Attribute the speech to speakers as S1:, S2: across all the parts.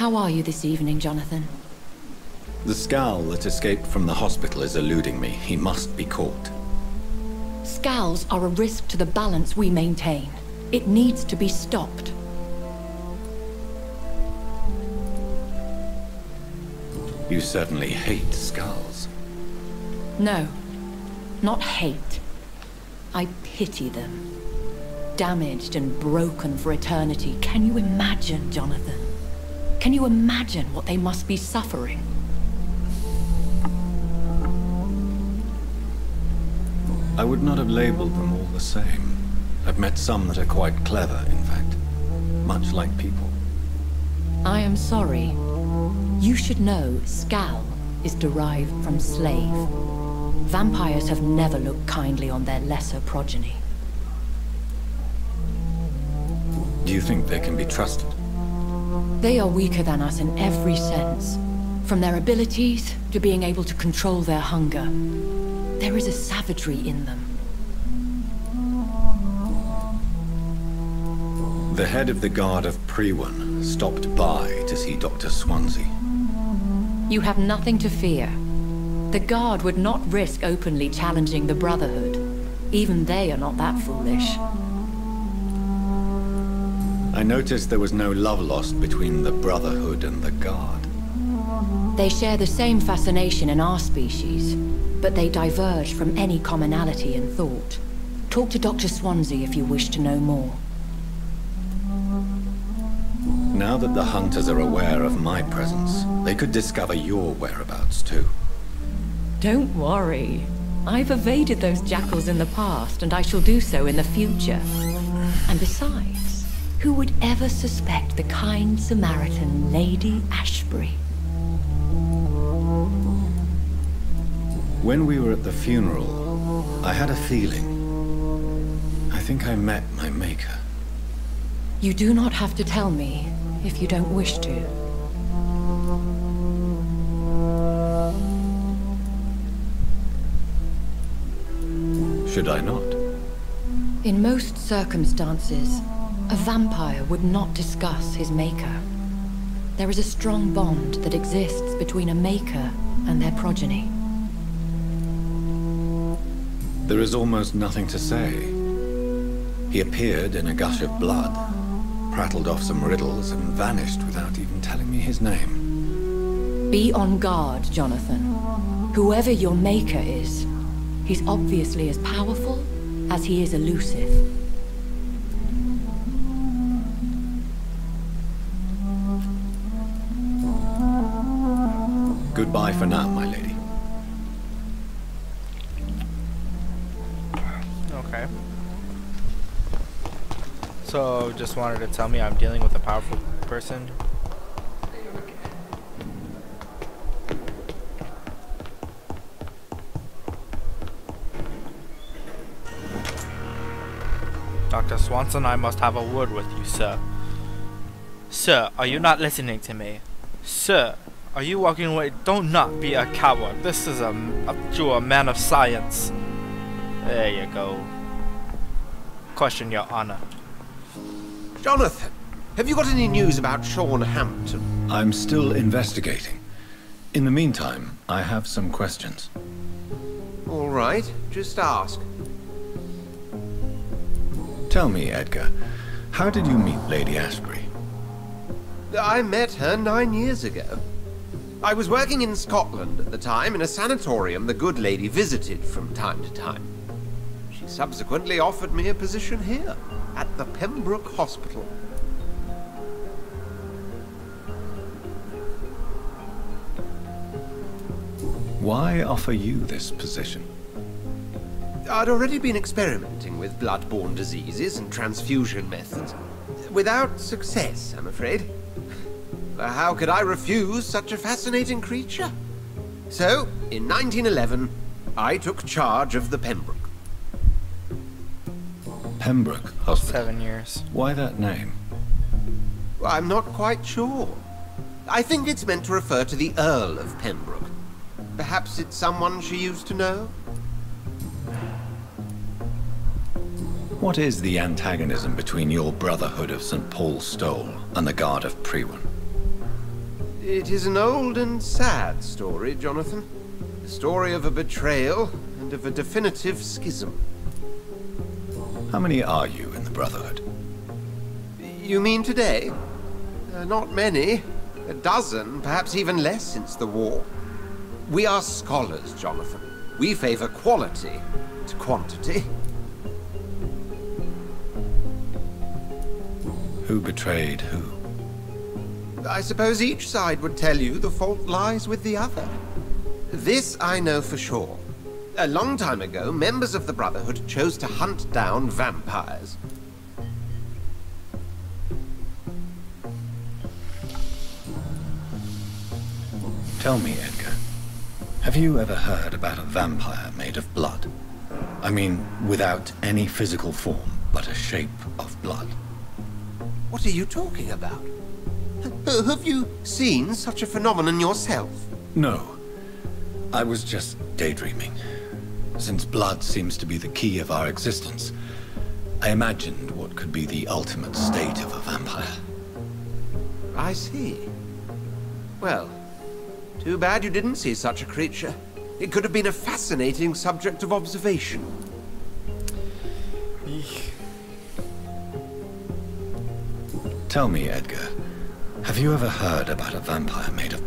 S1: How are you this evening, Jonathan?
S2: The scowl that escaped from the hospital is eluding me. He must be caught.
S1: Scowls are a risk to the balance we maintain. It needs to be stopped.
S2: You certainly hate scowls.
S1: No, not hate. I pity them. Damaged and broken for eternity. Can you imagine, Jonathan? Can you imagine what they must be suffering?
S2: I would not have labeled them all the same. I've met some that are quite clever, in fact. Much like people.
S1: I am sorry. You should know scowl is derived from slave. Vampires have never looked kindly on their lesser progeny.
S2: Do you think they can be trusted?
S1: They are weaker than us in every sense. From their abilities to being able to control their hunger. There is a savagery in them.
S2: The head of the Guard of Pre-1 stopped by to see Dr. Swansea.
S1: You have nothing to fear. The Guard would not risk openly challenging the Brotherhood. Even they are not that foolish.
S2: I noticed there was no love lost between the Brotherhood and the Guard.
S1: They share the same fascination in our species, but they diverge from any commonality in thought. Talk to Dr. Swansea if you wish to know more.
S2: Now that the hunters are aware of my presence, they could discover your whereabouts too.
S1: Don't worry. I've evaded those jackals in the past, and I shall do so in the future. And besides, who would ever suspect the kind Samaritan Lady Ashbury?
S2: When we were at the funeral, I had a feeling. I think I met my maker.
S1: You do not have to tell me if you don't wish to.
S2: Should I not?
S1: In most circumstances, a vampire would not discuss his maker. There is a strong bond that exists between a maker and their progeny.
S2: There is almost nothing to say. He appeared in a gush of blood, prattled off some riddles, and vanished without even telling me his name.
S1: Be on guard, Jonathan. Whoever your maker is, he's obviously as powerful as he is elusive.
S2: Goodbye for now, my lady.
S3: Okay. So, just wanted to tell me I'm dealing with a powerful person. Dr. Swanson, I must have a word with you, sir. Sir, are you not listening to me? Sir, are you walking away? Don't not be a coward. This is a true man of science. There you go. Question, Your Honor.
S4: Jonathan, have you got any news about Sean Hampton?
S2: I'm still investigating. In the meantime, I have some questions.
S4: All right, just ask.
S2: Tell me, Edgar, how did you meet Lady Ashbury?
S4: I met her 9 years ago. I was working in Scotland at the time in a sanatorium the good lady visited from time to time. She subsequently offered me a position here, at the Pembroke Hospital.
S2: Why offer you this position?
S4: I'd already been experimenting with blood-borne diseases and transfusion methods. Without success, I'm afraid. How could I refuse such a fascinating creature? So, in 1911, I took charge of the Pembroke.
S2: Pembroke Hospital?
S3: 7 years.
S2: Why that name?
S4: I'm not quite sure. I think it's meant to refer to the Earl of Pembroke. Perhaps it's someone she used to know?
S2: What is the antagonism between your Brotherhood of St. Paul's Stole and the Guard of Pre-1?
S4: It is an old and sad story, Jonathan. The story of a betrayal and of a definitive schism.
S2: How many are you in the Brotherhood?
S4: You mean today? Not many. A dozen, perhaps even less since the war. We are scholars, Jonathan. We favor quality to quantity.
S2: Who betrayed who?
S4: I suppose each side would tell you the fault lies with the other. This I know for sure. A long time ago, members of the Brotherhood chose to hunt down vampires.
S2: Tell me, Edgar, have you ever heard about a vampire made of blood? I mean, without any physical form, but a shape of blood.
S4: What are you talking about? Have you seen such a phenomenon yourself?
S2: No. I was just daydreaming. Since blood seems to be the key of our existence, I imagined what could be the ultimate state of a vampire.
S4: I see. Well, too bad you didn't see such a creature. It could have been a fascinating subject of observation.
S2: Tell me, Edgar, have you ever heard about a vampire made of...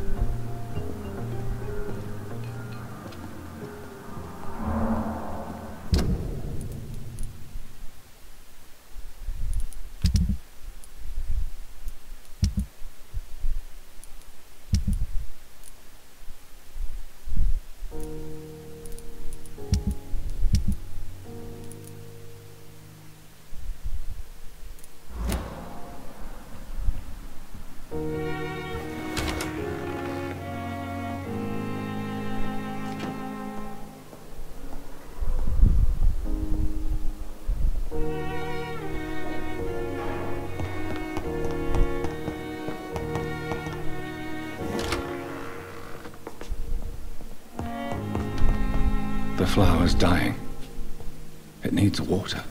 S2: The flower's dying. It needs water.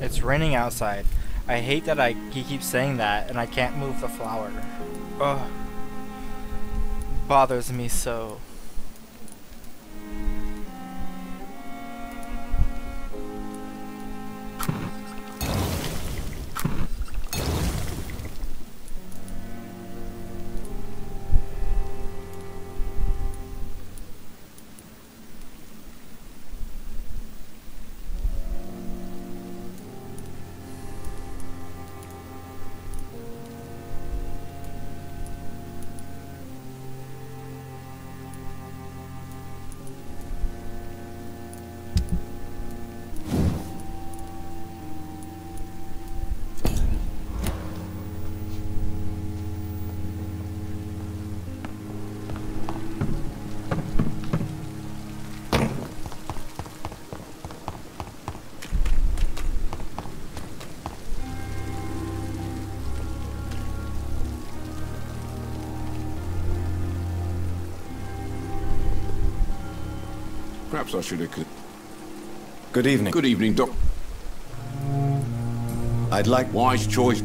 S3: It's raining outside. I hate that he keeps saying that and I can't move the flower. Ugh. Bothers me so.
S5: Perhaps I should have...
S2: Good evening.
S5: Good evening, Doc.
S2: I'd like...
S5: Wise choice.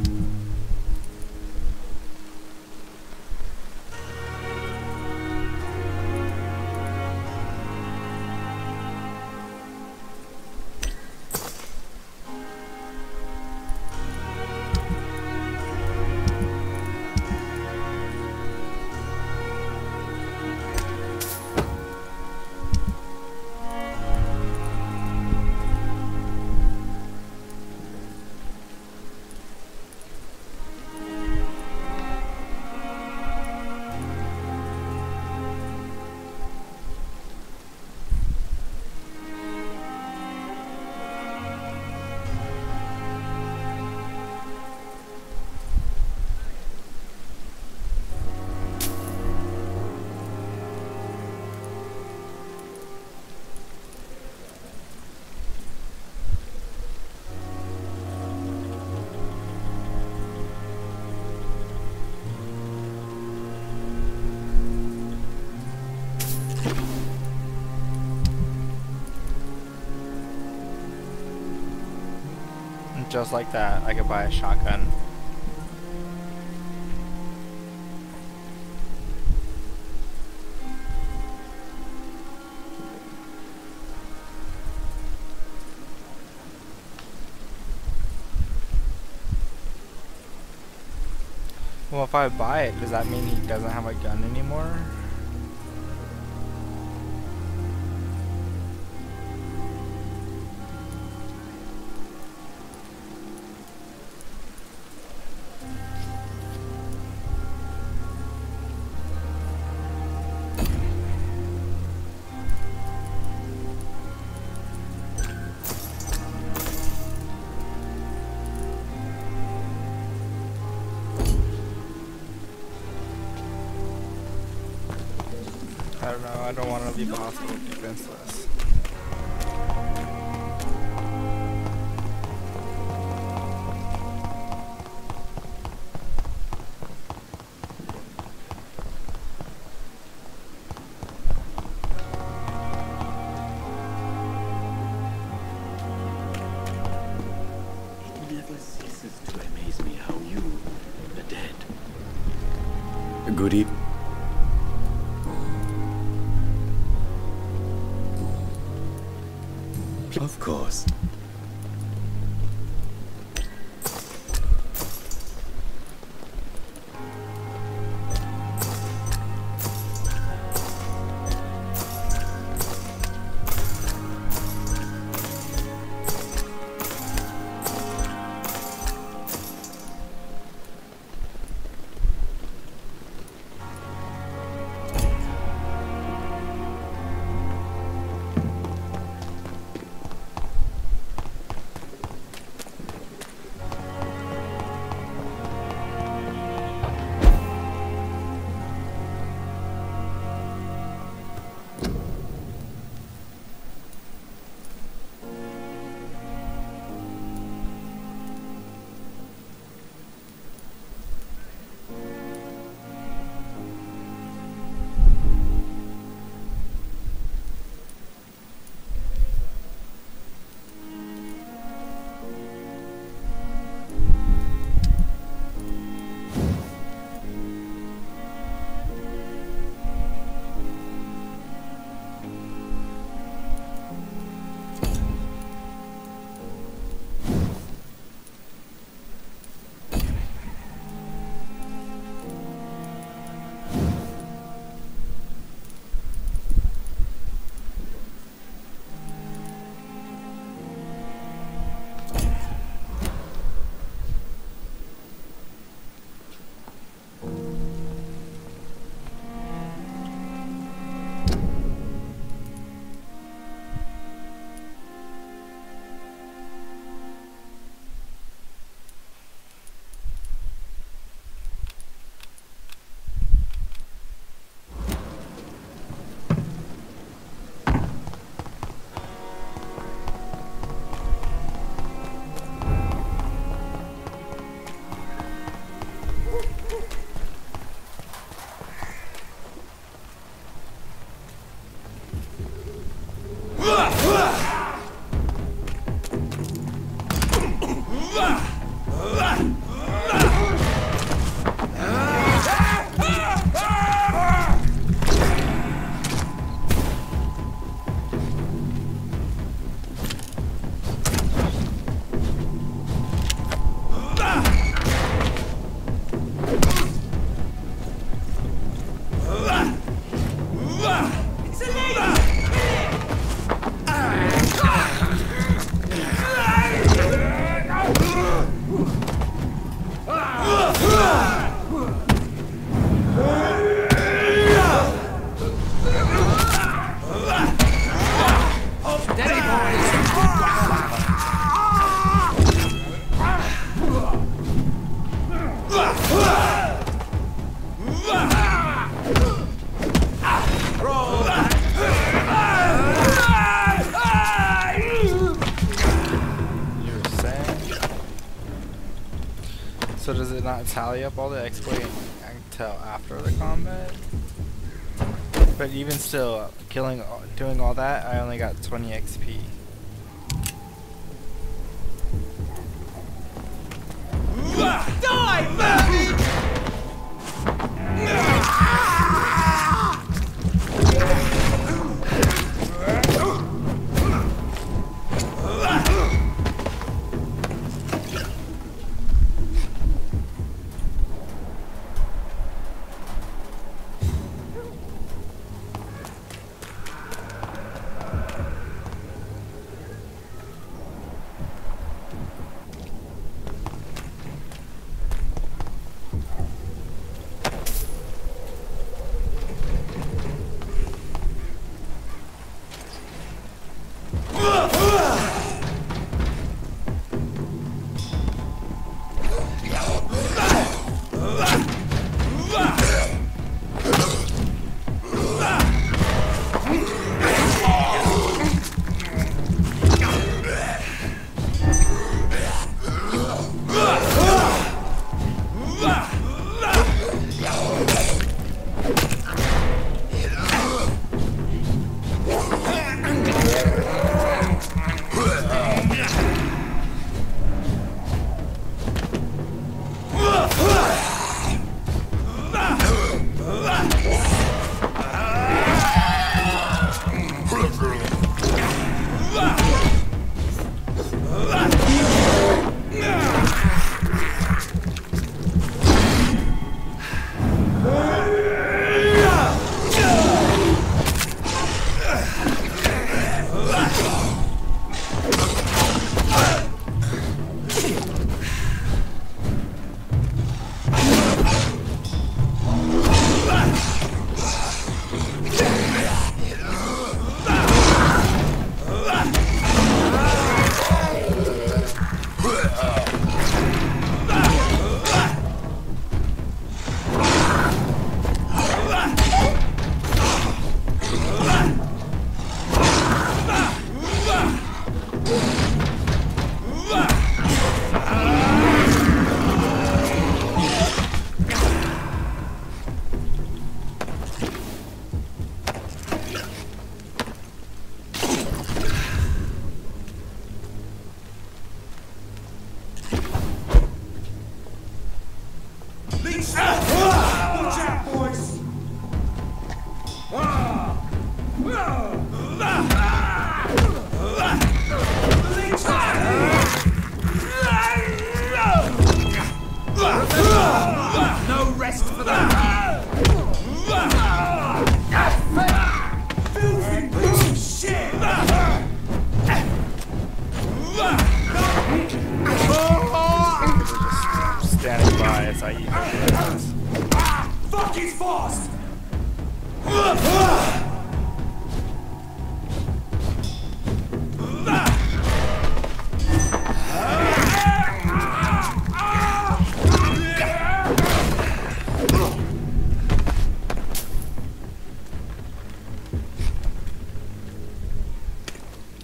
S3: Just like that, I could buy a shotgun. Well, if I buy it, does that mean he doesn't have a gun anymore? I don't know, I don't want to leave the hospital defenseless.
S5: It never ceases to amaze me how you, the dead. Good evening. Of course.
S3: So does it not tally up all the exploit until after the combat? But even still, doing all that, I only got 20 XP.
S6: Die, baby!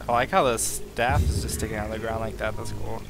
S3: I like how the staff is just sticking out of the ground like that. That's cool.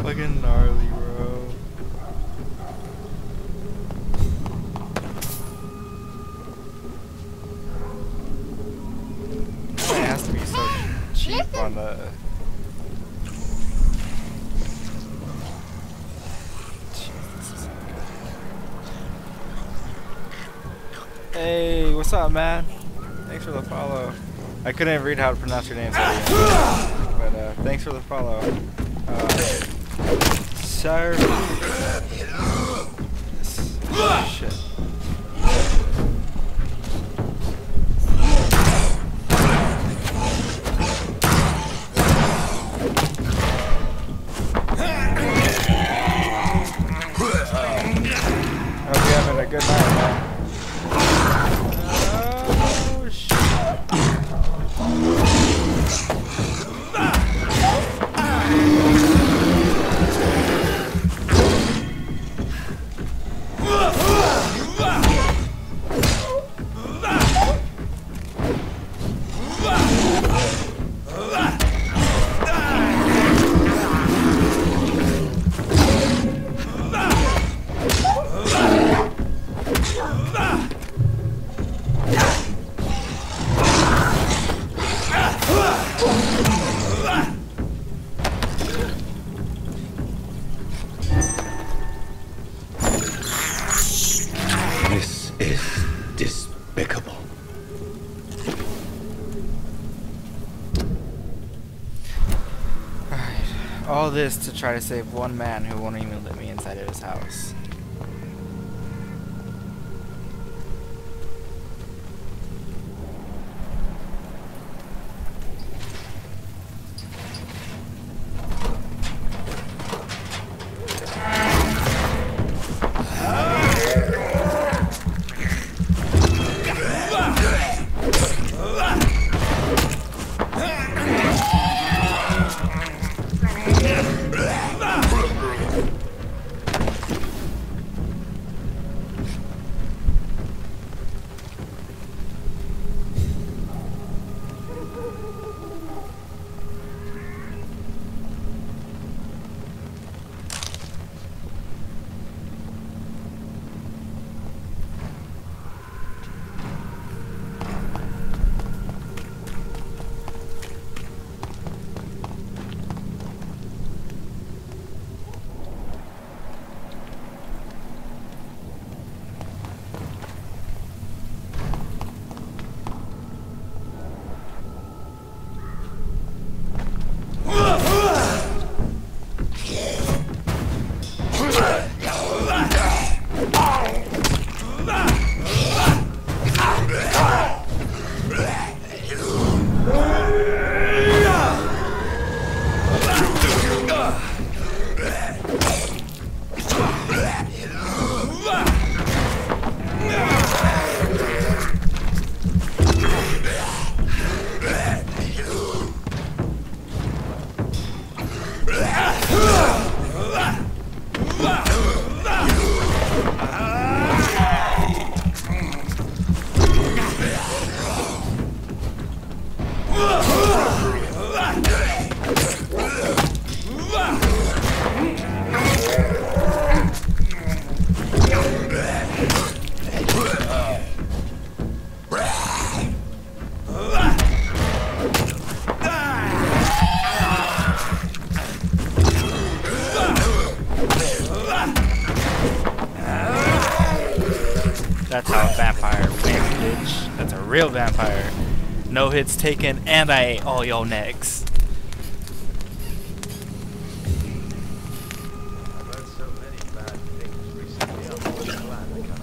S3: Fucking gnarly, bro. It has to be so cheap on the. Hey, what's up, man? Thanks for the follow. I couldn't even read how to pronounce your name, but thanks for the follow. Sir. Shit. I hope you're having a good night, man. Oh, shit.
S2: This is despicable.
S3: Alright. All this to try to save one man who won't even let me inside of his house. That's a real vampire. No hits taken, and I ate all your necks.
S6: I've heard so many bad things recently. I'm glad I can't.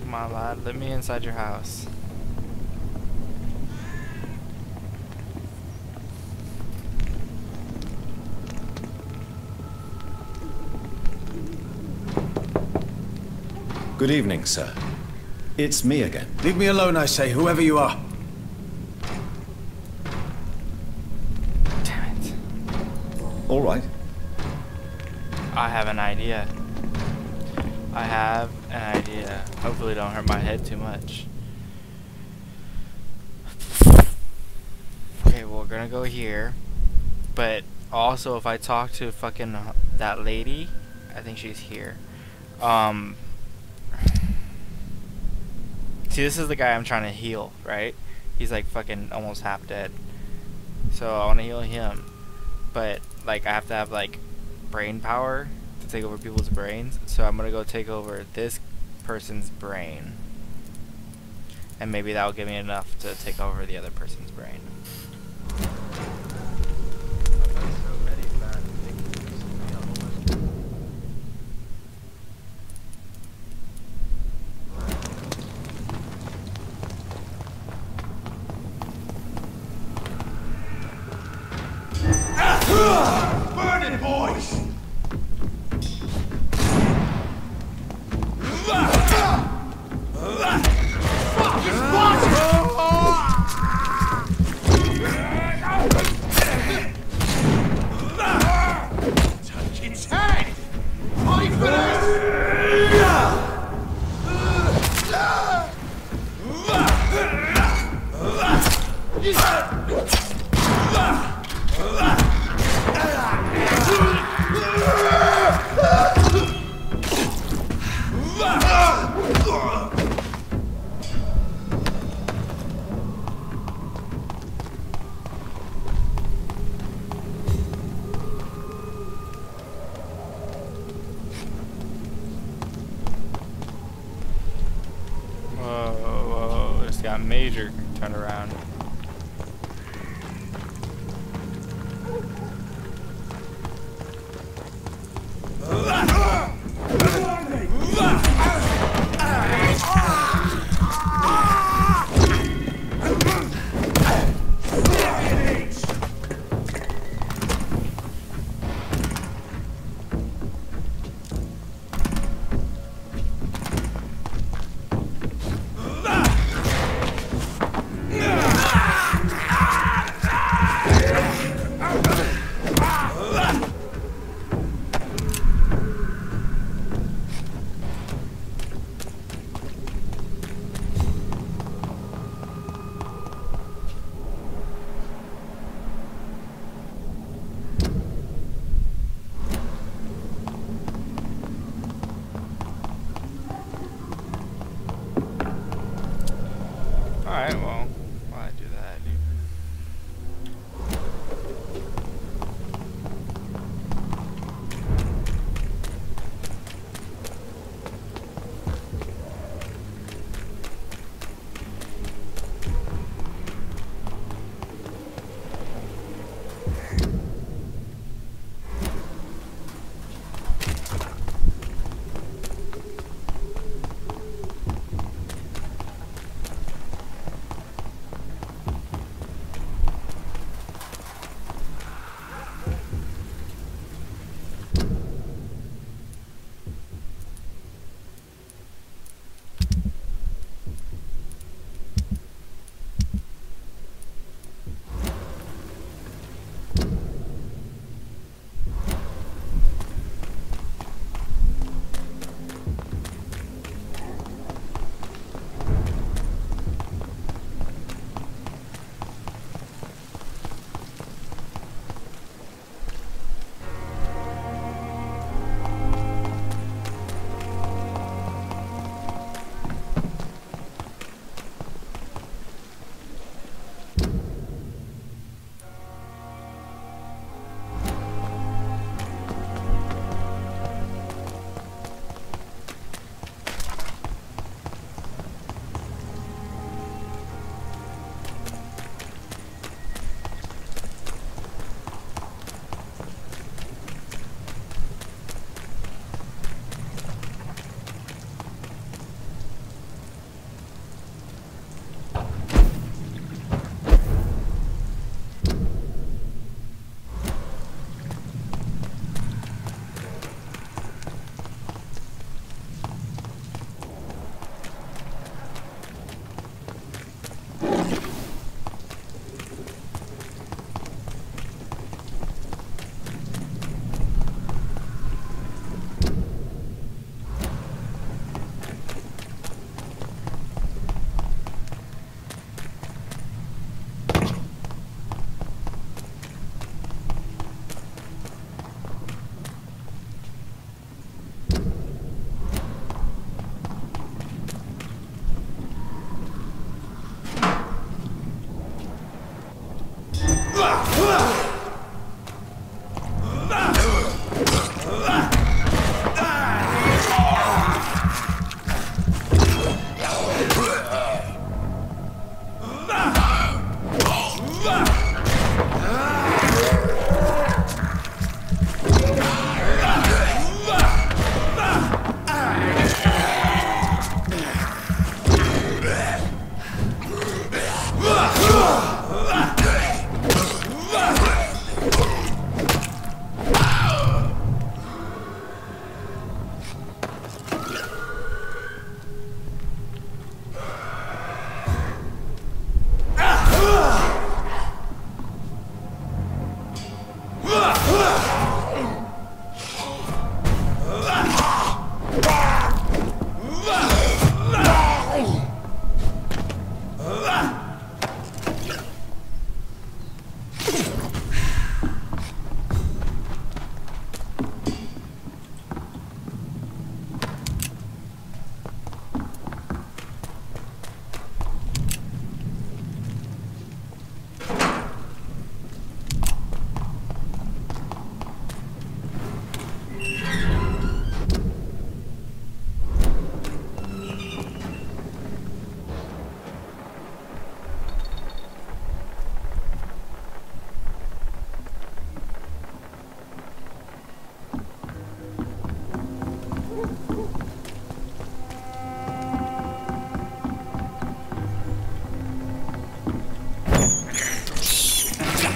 S3: Come on, lad. Let me inside your house.
S7: Good evening, sir. It's me again.
S8: Leave me alone, I say, whoever you are.
S3: Damn it.
S7: All right.
S3: I have an idea. I have an idea. Hopefully don't hurt my head too much. Okay, well, we're gonna go here. But also, if I talk to fucking that lady, I think she's here. See, this is the guy I'm trying to heal, right? He's like fucking almost half dead. So I want to heal him. But, like, I have to have, like, brain power to take over people's brains. So I'm going to go take over this person's brain. And maybe that will give me enough to take over the other person's brain.
S6: I've heard so many bad things recently. I'm almost.
S8: Burn it, boys! Touch its head! I
S3: Whoa, this got major turnaround.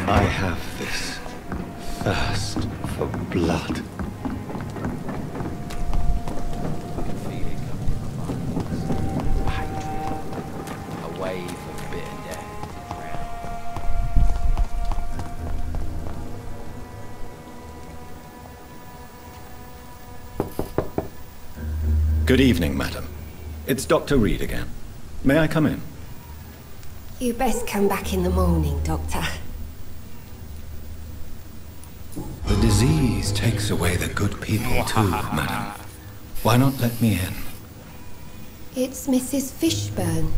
S2: I have this thirst for blood.
S5: Feeling of hatred, a wave of bitter death.
S2: Good evening, madam. It's Dr. Reed again. May I come in?
S9: You best come back in the morning, Doctor.
S2: The disease takes away the good people too, madam. Why not let me in?
S9: It's Mrs. Fishburne.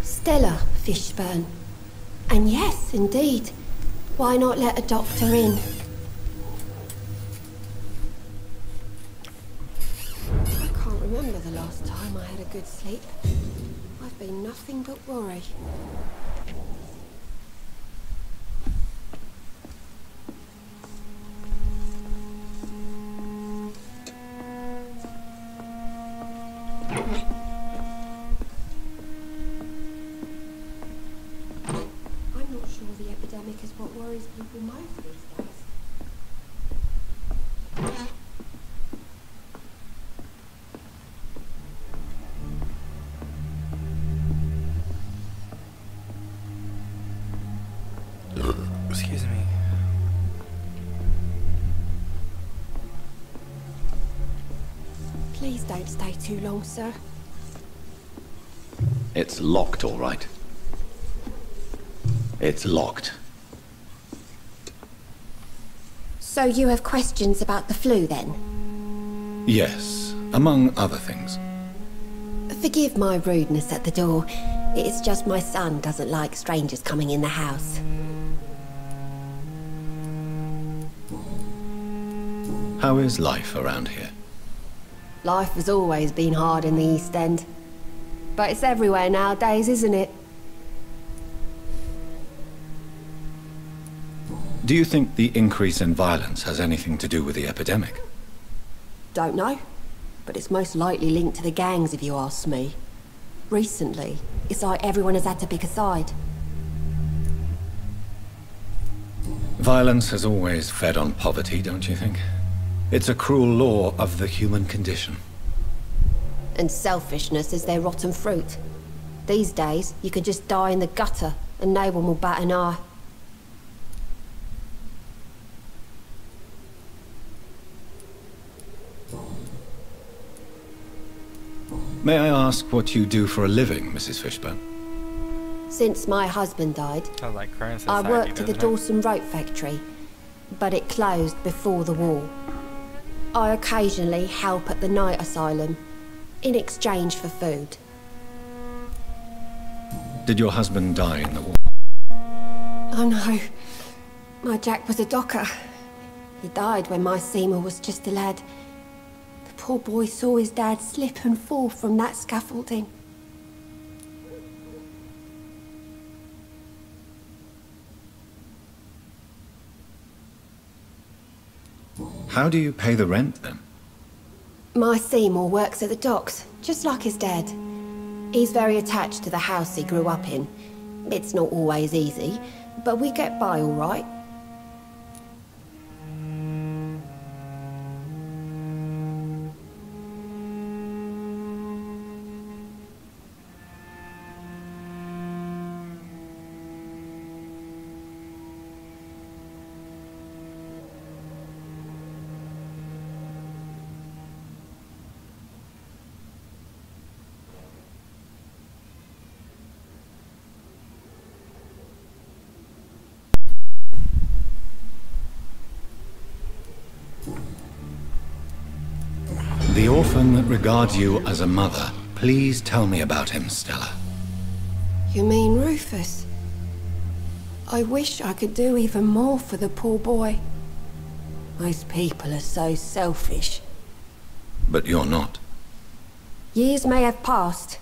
S9: Stella Fishburne. And yes, indeed. Why not let a doctor in? I can't remember the last time I had a good sleep. I've been nothing but worry. I'm not sure the epidemic is what worries people most these days.
S3: Excuse me.
S9: Please don't stay too long, sir.
S2: It's locked, all right. It's locked.
S9: So you have questions about the flu, then?
S2: Yes, among other things.
S9: Forgive my rudeness at the door. It's just my son doesn't like strangers coming in the house.
S2: How is life around here?
S9: Life has always been hard in the East End. But it's everywhere nowadays, isn't it?
S2: Do you think the increase in violence has anything to do with the epidemic?
S9: Don't know. But it's most likely linked to the gangs, if you ask me. Recently, it's like everyone has had to pick a side.
S2: Violence has always fed on poverty, don't you think? It's a cruel law of the human condition.
S9: And selfishness is their rotten fruit. These days, you can just die in the gutter, and no one will bat an eye.
S2: May I ask what you do for a living, Mrs. Fishburne?
S9: Since my husband died,
S3: Sounds like current
S9: I
S3: society,
S9: worked at the
S3: doesn't it?
S9: Dawson Rope factory, but it closed before the war. I occasionally help at the night asylum, in exchange for food.
S2: Did your husband die in the war?
S9: Oh no, my Jack was a docker. He died when my Seymour was just a lad. The poor boy saw his dad slip and fall from that scaffolding.
S2: How do you pay the rent, then?
S9: My Seymour works at the docks, just like his dad. He's very attached to the house he grew up in. It's not always easy, but we get by all right.
S2: orphan that regards you as a mother. Please tell me about him, Stella.
S9: You mean Rufus? I wish I could do even more for the poor boy. Most people are so selfish.
S2: But you're not.
S9: Years may have passed,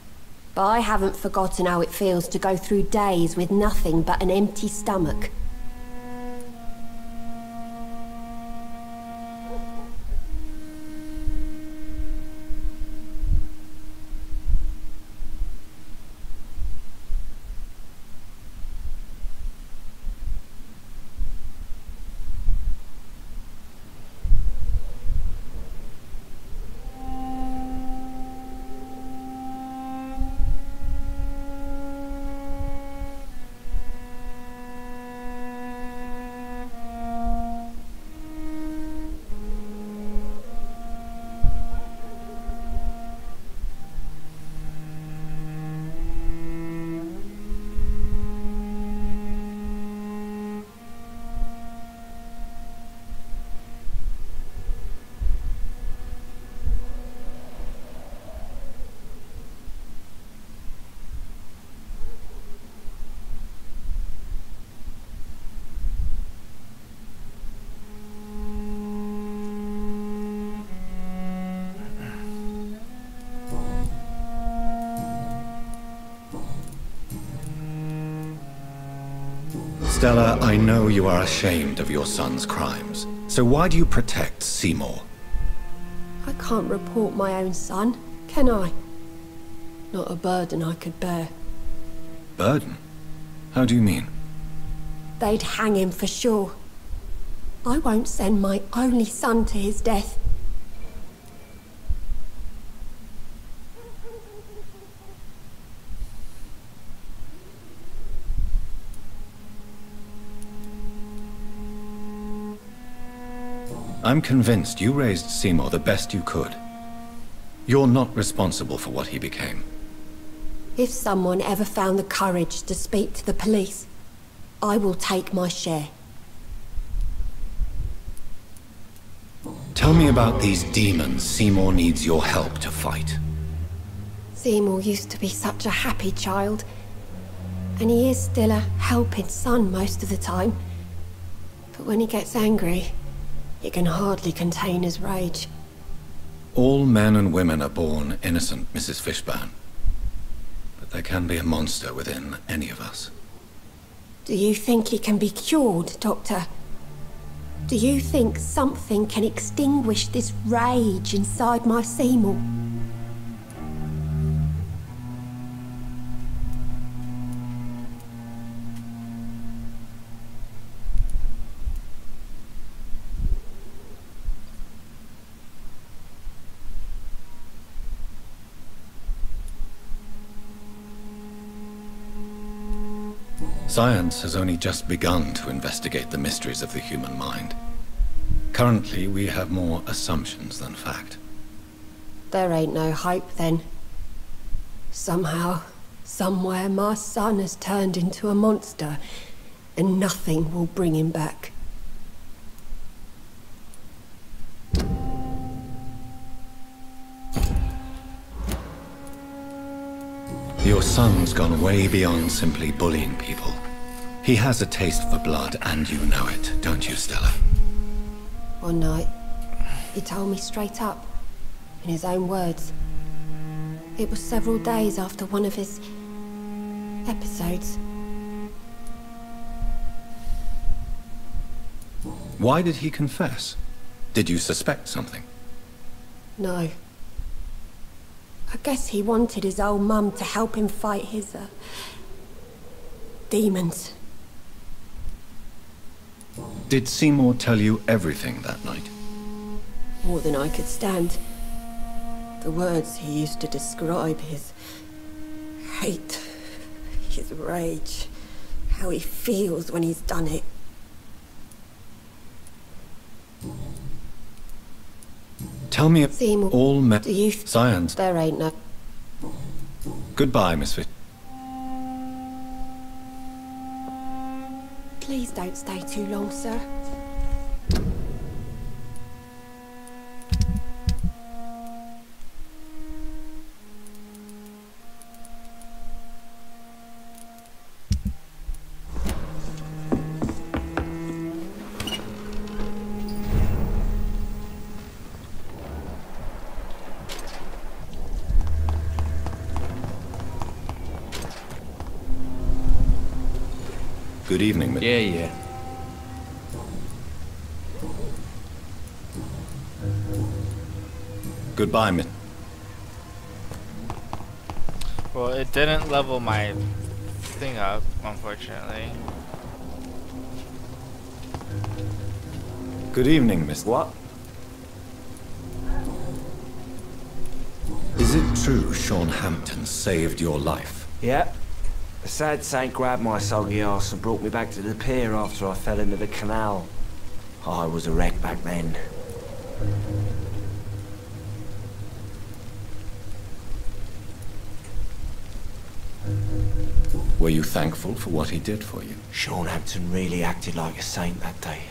S9: but I haven't forgotten how it feels to go through days with nothing but an empty stomach.
S2: Stella, I know you are ashamed of your son's crimes. So why do you protect Seymour?
S9: I can't report my own son, can I? Not a burden I could bear.
S2: Burden? How do you mean?
S9: They'd hang him for sure. I won't send my only son to his death.
S2: I'm convinced you raised Seymour the best you could. You're not responsible for what he became.
S9: If someone ever found the courage to speak to the police, I will take my share.
S2: Tell me about these demons Seymour needs your help to fight.
S9: Seymour used to be such a happy child, and he is still a helping son most of the time. But when he gets angry, he can hardly contain his rage.
S2: All men and women are born innocent, Mrs. Fishburne. But there can be a monster within any of us.
S9: Do you think he can be cured, Doctor? Do you think something can extinguish this rage inside my Seymour?
S2: Science has only just begun to investigate the mysteries of the human mind. Currently, we have more assumptions than fact.
S9: There ain't no hope then. Somehow, somewhere, my son has turned into a monster, and nothing will bring him back.
S2: Your son's gone way beyond simply bullying people. He has a taste for blood, and you know it, don't you, Stella?
S9: One night, he told me straight up, in his own words. It was several days after one of his episodes.
S2: Why did he confess? Did you suspect something?
S9: No. I guess he wanted his old mum to help him fight his, demons.
S2: Did Seymour tell you everything that night?
S9: More than I could stand. The words he used to describe his hate, his rage, how he feels when he's done it.
S2: Tell me
S9: Seymour,
S2: all
S9: do you
S2: science.
S9: There ain't no...
S2: Goodbye, Miss Fish.
S9: Please don't stay too long, sir.
S2: Good evening, Mr.
S5: Yeah.
S2: Goodbye, Miss.
S3: Well, it didn't level my thing up, unfortunately.
S2: Good evening, Miss.
S5: What?
S2: Is it true Sean Hampton saved your life?
S5: Yeah. A sad saint grabbed my soggy ass and brought me back to the pier after I fell into the canal. I was a wreck back then.
S2: Were you thankful for what he did for you?
S5: Sean Hampton really acted like a saint that day.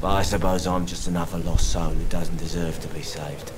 S5: But I suppose I'm just another lost soul who doesn't deserve to be saved.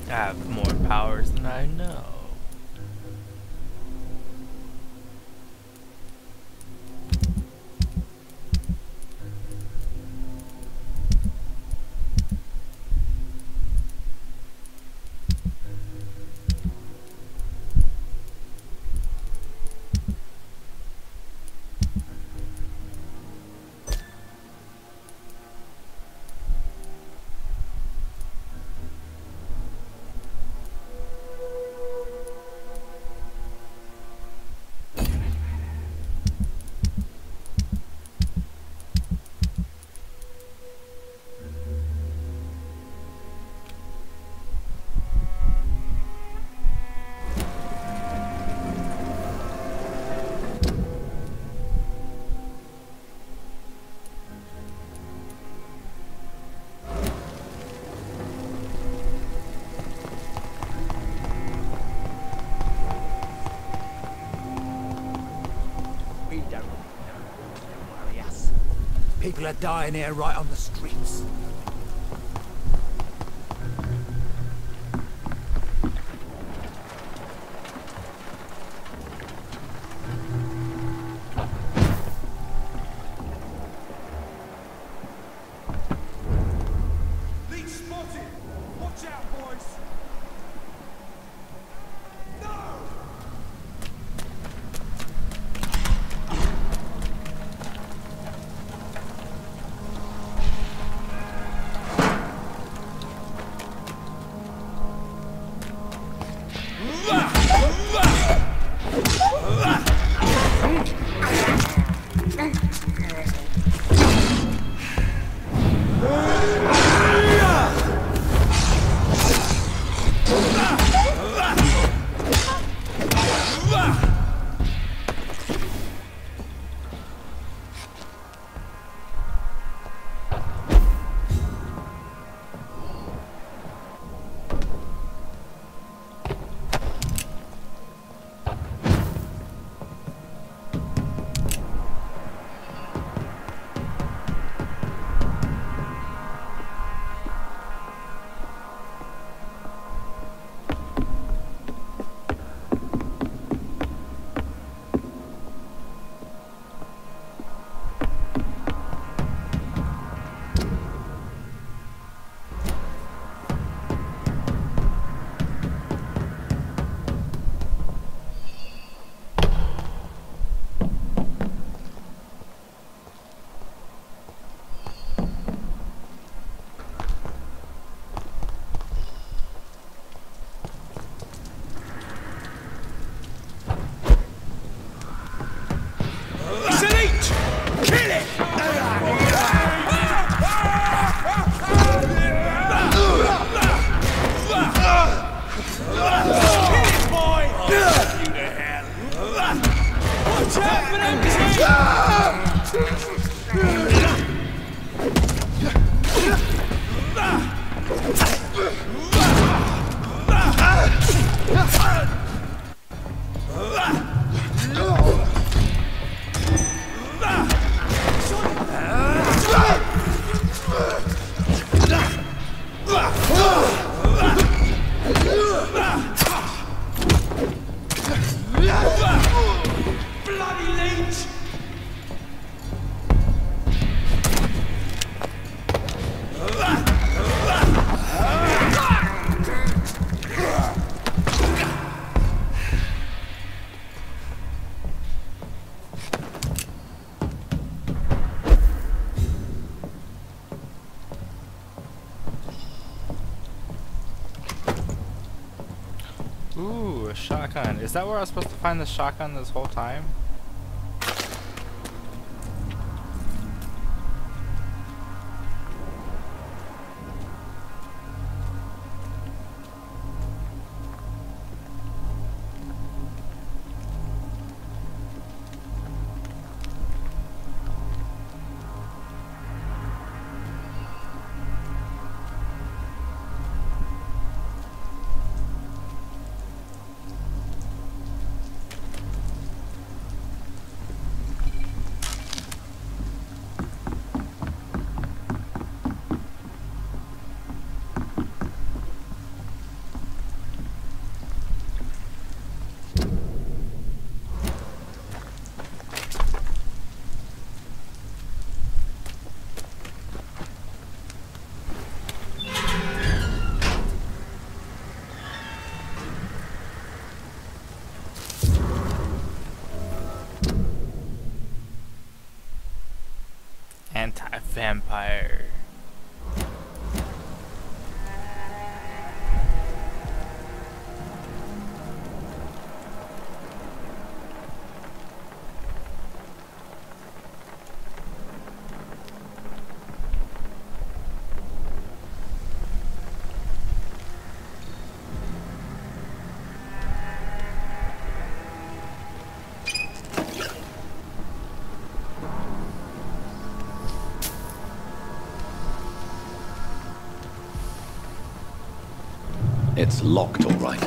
S3: I have more powers than I know.
S8: People are dying here right on the streets. Leech spotted! Watch out, boys!
S3: Ooh, a shotgun. Is that where I was supposed to find the shotgun this whole time? Anti-vampire.
S7: It's locked, all right.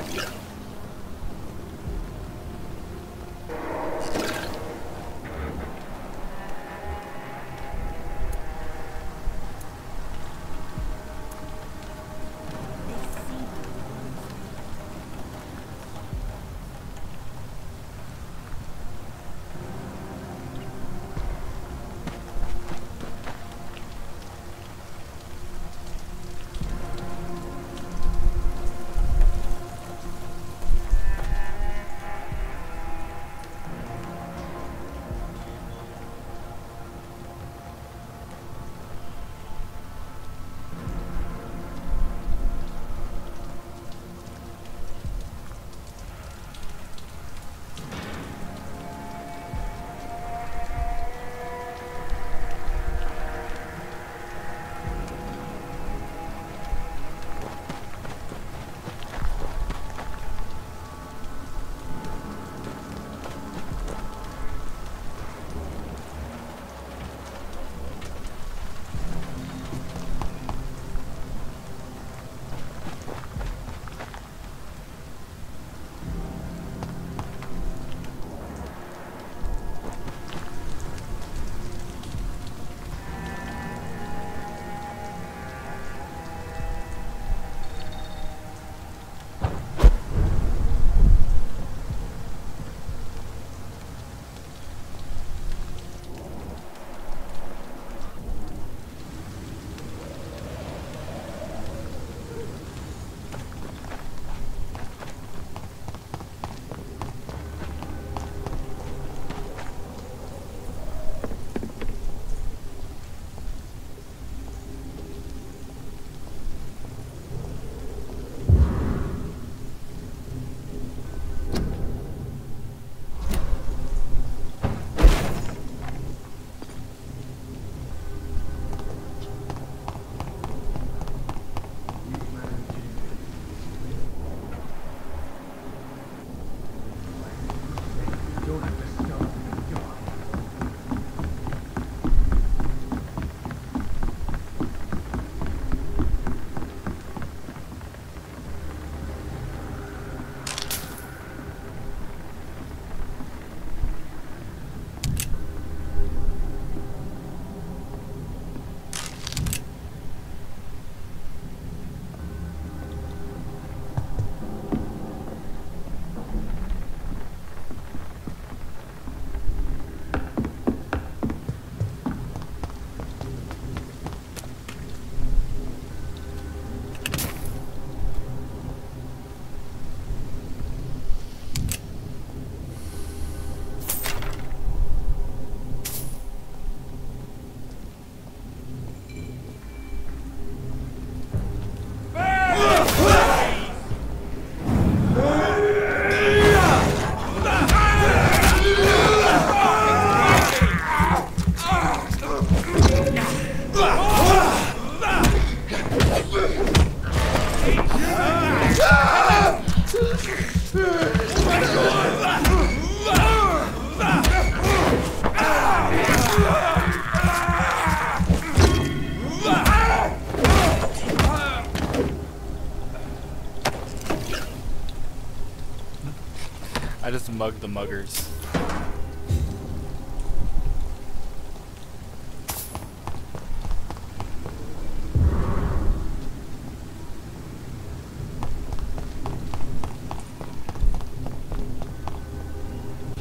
S3: I just mugged the muggers.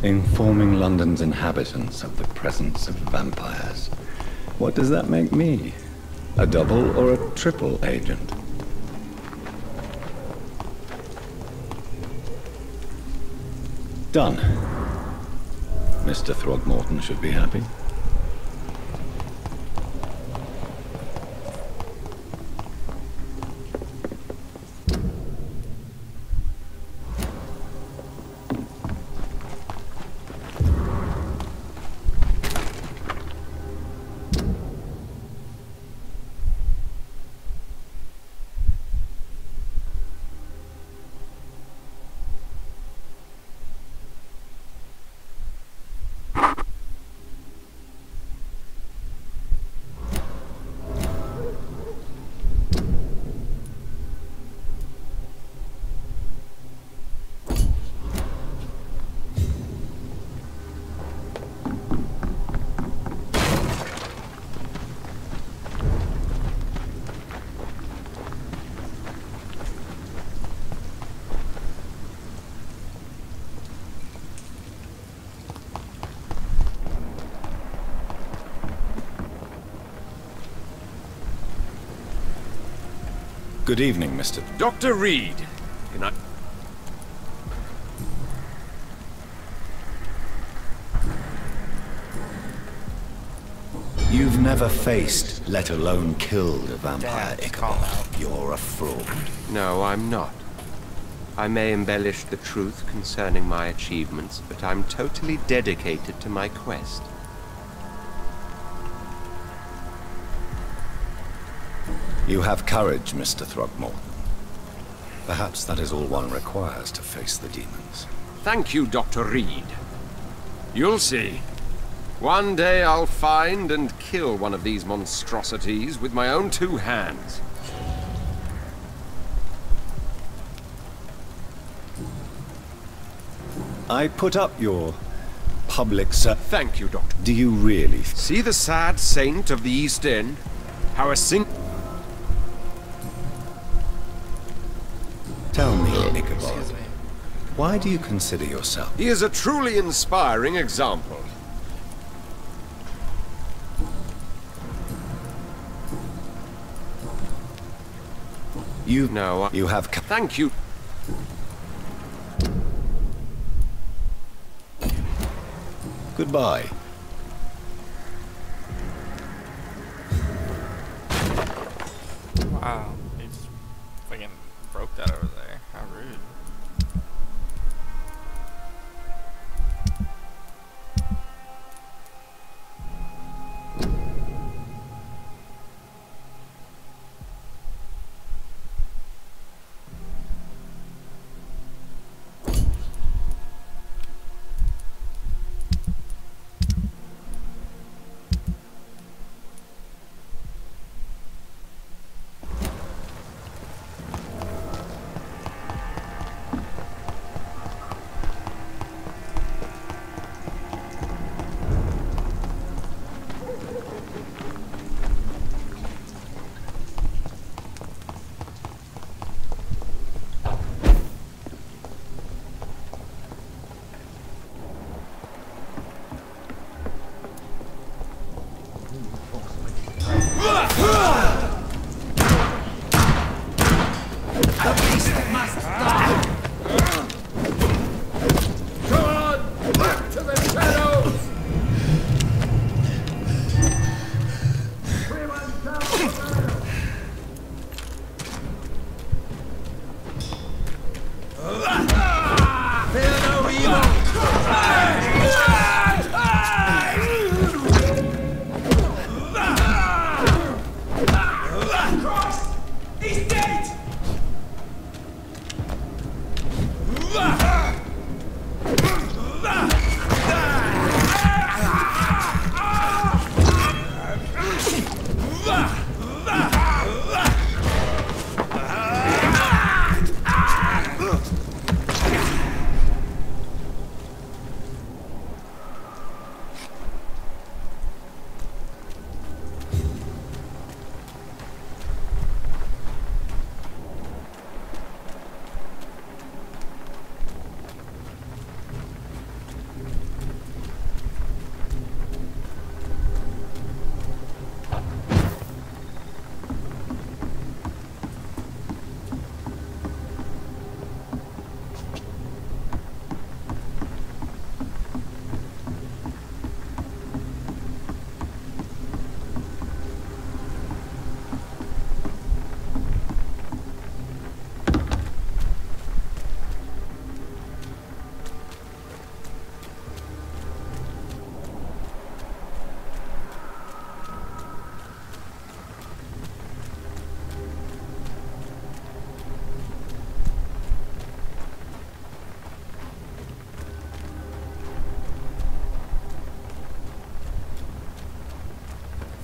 S2: Informing London's inhabitants of the presence of vampires. What does that make me? A double or a triple agent? Done. Mr. Throgmorton should be happy. Good evening, Mr.
S4: Dr. Reed, can I...
S7: You've never faced, let alone killed, a vampire,
S3: Damn, calm
S7: Ichabod.
S3: out.
S7: You're a fraud.
S4: No, I'm not. I may embellish the truth concerning my achievements, but I'm totally dedicated to my quest.
S2: You have courage, Mr. Throgmorton. Perhaps that is all one requires to face the demons.
S4: Thank you, Dr. Reed. You'll see. One day I'll find and kill one of these monstrosities with my own 2 hands.
S2: I put up your public ser-
S4: Thank you, Doctor.
S2: Do you really
S4: See the sad saint of the East End? How a
S2: Tell me, Ichabod, why do you consider yourself?
S4: He is a truly inspiring example.
S2: You
S4: No,
S2: you have.
S4: Thank you.
S2: Goodbye.
S3: Wow, he just fucking broke that over there. How rude.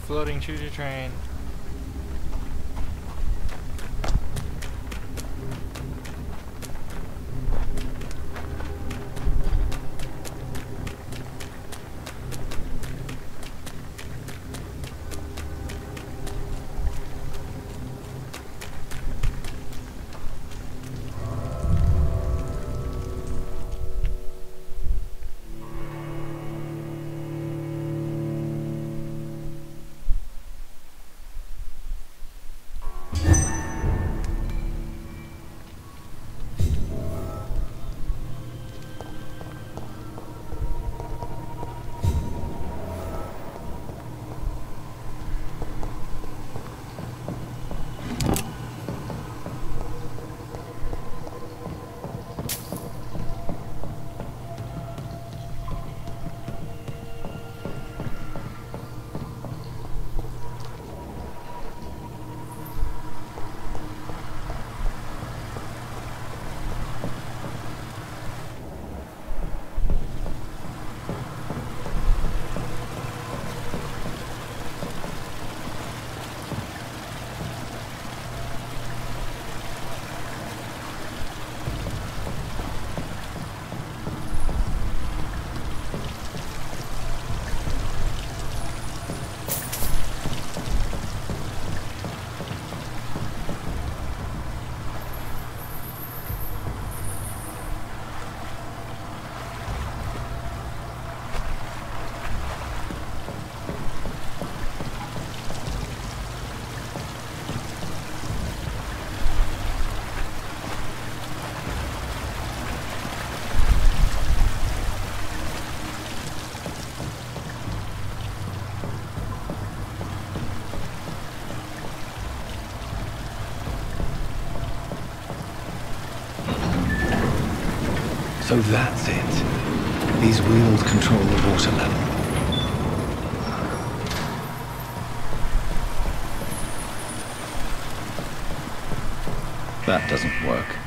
S3: Floating choo-choo train.
S2: So that's it. These wheels control the water level. That doesn't work.